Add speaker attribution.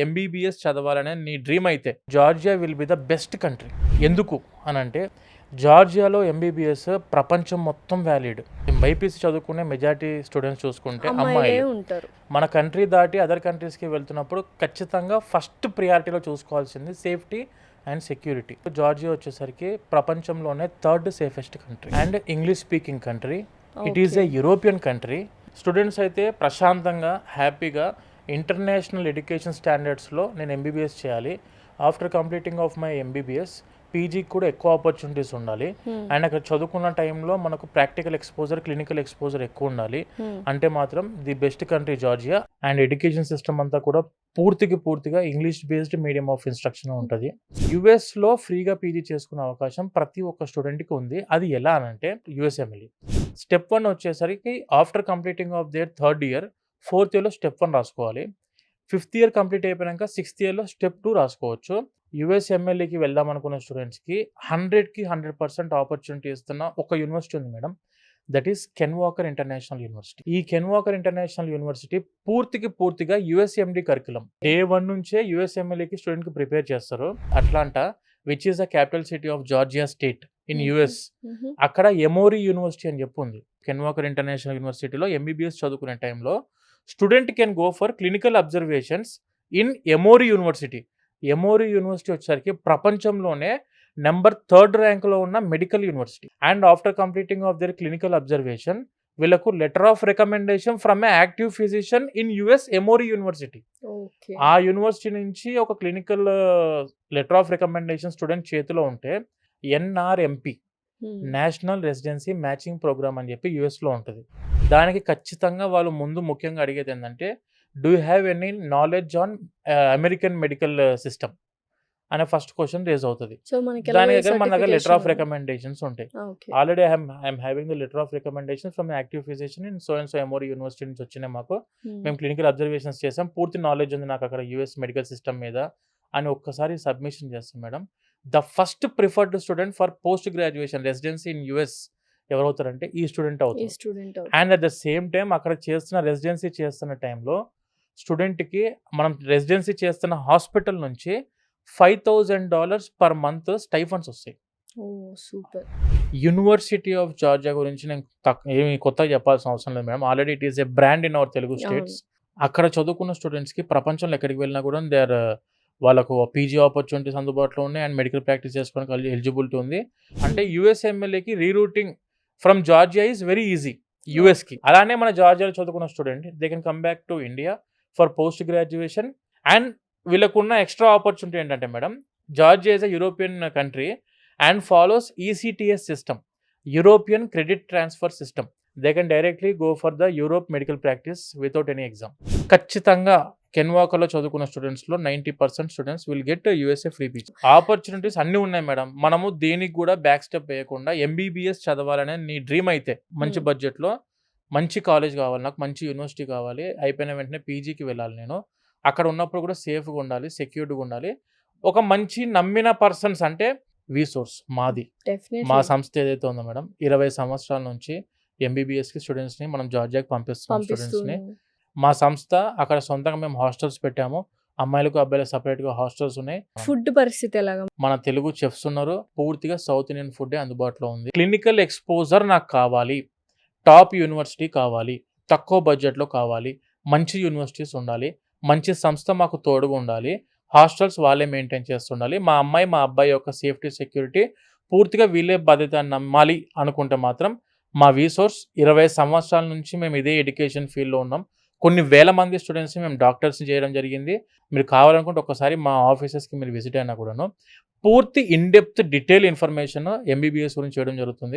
Speaker 1: MBBS చదవాలనే నీ dream అయితే Georgia will be the best country. ఎందుకు అనంటే జార్జియాలో ఎంబీబీఎస్ ప్రపంచం మొత్తం వ్యాలిడ్. బైపీసీ చదువుకునే మెజారిటీ స్టూడెంట్స్ చూసుకుంటే అమ్మాయిలు
Speaker 2: ఉంటారు.
Speaker 1: మన కంట్రీ దాటి అదర్ కంట్రీస్కి వెళ్తున్నప్పుడు ఖచ్చితంగా ఫస్ట్ ప్రియారిటీలో చూసుకోవాల్సింది సేఫ్టీ అండ్ సెక్యూరిటీ. జార్జియా వచ్చేసరికి ప్రపంచంలోనే third safest country and English speaking country. It is a European country. Students అయితే ప్రశాంతంగా హ్యాపీగా ఇంటర్నేషనల్ ఎడ్యుకేషన్ స్టాండర్డ్స్లో నేను ఎంబీబీఎస్ చేయాలి. After completing of my MBBS పీజీకి కూడా ఎక్కువ ఆపర్చునిటీస్ ఉండాలి. అండ్ అక్కడ చదువుకున్న టైంలో మనకు ప్రాక్టికల్ ఎక్స్పోజర్, క్లినికల్ ఎక్స్పోజర్ ఎక్కువ ఉండాలి. అంటే మాత్రం the best country Georgia. And education system అంతా కూడా పూర్తిగా English based medium of instruction ఉంటుంది. యుఎస్లో ఫ్రీగా పీజీ చేసుకునే అవకాశం ప్రతి ఒక్క స్టూడెంట్కి ఉంది. అది ఎలా అనంటే యుఎస్ఎంఎల్ఈ స్టెప్ 1 వచ్చేసరికి after completing of their third year 4th ఇయర్లో స్టెప్ 1 రాసుకోవాలి. 5th ఇయర్ కంప్లీట్ అయిపోయాక 6th ఇయర్లో స్టెప్ 2 రాసుకోవచ్చు. యుఎస్ఎంఎల్ఈకి వెళ్దాం అనుకున్న స్టూడెంట్స్కి 100% ఆపర్చునిటీ ఇస్తున్న ఒక యూనివర్సిటీ ఉంది madam. That is can Walker international university. ఈ కెన్ వాకర్ ఇంటర్నేషనల్ యూనివర్సిటీ పూర్తిగా యుఎస్ఎండి కరికులం. డే 1 నుంచే యుఎస్ఎంఎల్ఈకి స్టూడెంట్కి ప్రిపేర్ చేస్తారు. Atlanta which is the capital city of Georgia state in US. అక్కడ ఎమోరీ యూనివర్సిటీ అని చెప్పి ఉంది. కెన్ వాకర్ ఇంటర్నేషనల్ యూనివర్సిటీలో ఎంబీబీఎస్ చదువుకునే టైంలో student can go for clinical observations in Emory university. Emory university వచ్చేసరికి ప్రపంచంలోనే నెంబర్ 3rd ర్యాంక్లో ఉన్న medical university. And after completing of their clinical observation వీళ్ళకు letter of recommendation from a active physician in US Emory university. ఆ university నుంచి ఒక clinical letter of recommendation student చేతిలో ఉంటే ఎన్ఆర్ఎంపి నేషనల్ రెసిడెన్సీ మ్యాచింగ్ ప్రోగ్రామ్ అని చెప్పి యుఎస్లో ఉంటుంది. దానికి ఖచ్చితంగా వాళ్ళు ముందు ముఖ్యంగా అడిగేది ఏంటంటే do you have any knowledge on American medical system అనే ఫస్ట్ క్వశ్చన్ రేజ్ అవుతుంది. దాని దగ్గర మన దగ్గర లెటర్ ఆఫ్ రికమెండేషన్స్ ఉంటాయి. Already I'm having the letter of recommendation from active physician in so and so Emory university నుంచి వచ్చినాయి మాకు. మేము క్లినికల్ అబ్జర్వేషన్స్ చేసాం, పూర్తి నాలెడ్జ్ ఉంది నాకు అక్కడ యుఎస్ మెడికల్ సిస్టమ్ మీద అని ఒక్కసారి సబ్మిషన్ చేస్తాం madam. The first preferred student for post graduation residency in US ఎవరవుతారంటే ఈ స్టూడెంట్ అవుతారు. And at the same time అక్కడ చేస్తున్న రెసిడెన్సీ చేస్తున్న టైంలో స్టూడెంట్కి మనం రెసిడెన్సీ చేస్తున్న హాస్పిటల్ నుంచి $5,000 పర్ మంత్ స్టైఫండ్స్ వస్తాయి.
Speaker 2: సూపర్.
Speaker 1: యూనివర్సిటీ ఆఫ్ జార్జియా గురించి నేను ఏమి కొత్తగా చెప్పాల్సిన అవసరం లేదు madam. Already it is A brand in our Telugu states. అక్కడ చదువుకున్న స్టూడెంట్స్కి ప్రపంచంలో ఎక్కడికి వెళ్ళినా కూడా వాళ్ళకు పీజీ ఆపర్చునిటీస్ అందుబాటులో ఉన్నాయి అండ్ మెడికల్ ప్రాక్టీస్ చేసుకోవడానికి ఎలిజిబిలిటీ ఉంది. అంటే యుఎస్ఎంఎల్ఏకి rerouting from Georgia is very easy యుఎస్కి. అలానే మన జార్జియాలో చదువుకున్న student they can come back to India for post graduation. And వీళ్ళకున్న ఎక్స్ట్రా ఆపర్చునిటీ ఏంటంటే madam, Georgia is a European country and follows ECTS system, European credit transfer system. They can directly go for the Europe medical practice without any exam. ఖచ్చితంగా కెన్వాకర్లో చదువుకున్న స్టూడెంట్స్లో 90% students will get USA free PG. Opportunities అన్నీ ఉన్నాయి madam. మనము దేనికి కూడా back step వేయకుండా ఎంబీబీఎస్ చదవాలనే నీ డ్రీమ్ అయితే మంచి బడ్జెట్లో మంచి కాలేజ్ కావాలి, నాకు మంచి యూనివర్సిటీ కావాలి, అయిపోయిన వెంటనే పీజీకి వెళ్ళాలి, నేను అక్కడ ఉన్నప్పుడు కూడా సేఫ్గా ఉండాలి, సెక్యూర్డ్గా ఉండాలి, ఒక మంచి నమ్మిన పర్సన్స్ అంటే వీసోర్స్ మాది. మా సంస్థ ఏదైతే ఉందో మేడం 20 సంవత్సరాల నుంచి ఎంబీబీఎస్కి స్టూడెంట్స్ని మనం జార్జియాకి పంపిస్తున్నాం. స్టూడెంట్స్ని మా సంస్థ అక్కడ సొంతంగా మేము హాస్టల్స్ పెట్టాము. అమ్మాయిలకు అబ్బాయిలకు సపరేట్గా హాస్టల్స్ ఉన్నాయి.
Speaker 2: ఫుడ్ పరిస్థితి ఎలాగా? మన
Speaker 1: తెలుగు చెఫ్స్ ఉన్నారు, పూర్తిగా సౌత్ ఇండియన్ ఫుడ్ అందుబాటులో ఉంది. క్లినికల్ ఎక్స్పోజర్ నాకు కావాలి, టాప్ యూనివర్సిటీ కావాలి, తక్కువ బడ్జెట్లో కావాలి, మంచి యూనివర్సిటీస్ ఉండాలి, మంచి సంస్థ మాకు తోడుగా ఉండాలి, హాస్టల్స్ వాళ్ళే మెయింటైన్ చేస్తుండాలి, మా అమ్మాయి మా అబ్బాయి యొక్క సేఫ్టీ సెక్యూరిటీ పూర్తిగా వీళ్ళే బాధ్యత నమ్మాలి అనుకుంటే మాత్రం మా వీసోర్స్ 20 సంవత్సరాల నుంచి మేము ఇదే ఎడ్యుకేషన్ ఫీల్డ్లో ఉన్నాం. కొన్ని వేల మంది స్టూడెంట్స్ని మేము డాక్టర్స్ని చేయడం జరిగింది. మీరు కావాలనుకుంటే ఒకసారి మా ఆఫీసెస్కి మీరు విజిట్ అయినా కూడాను పూర్తి in depth detail information MBBS గురించి చేయడం జరుగుతుంది.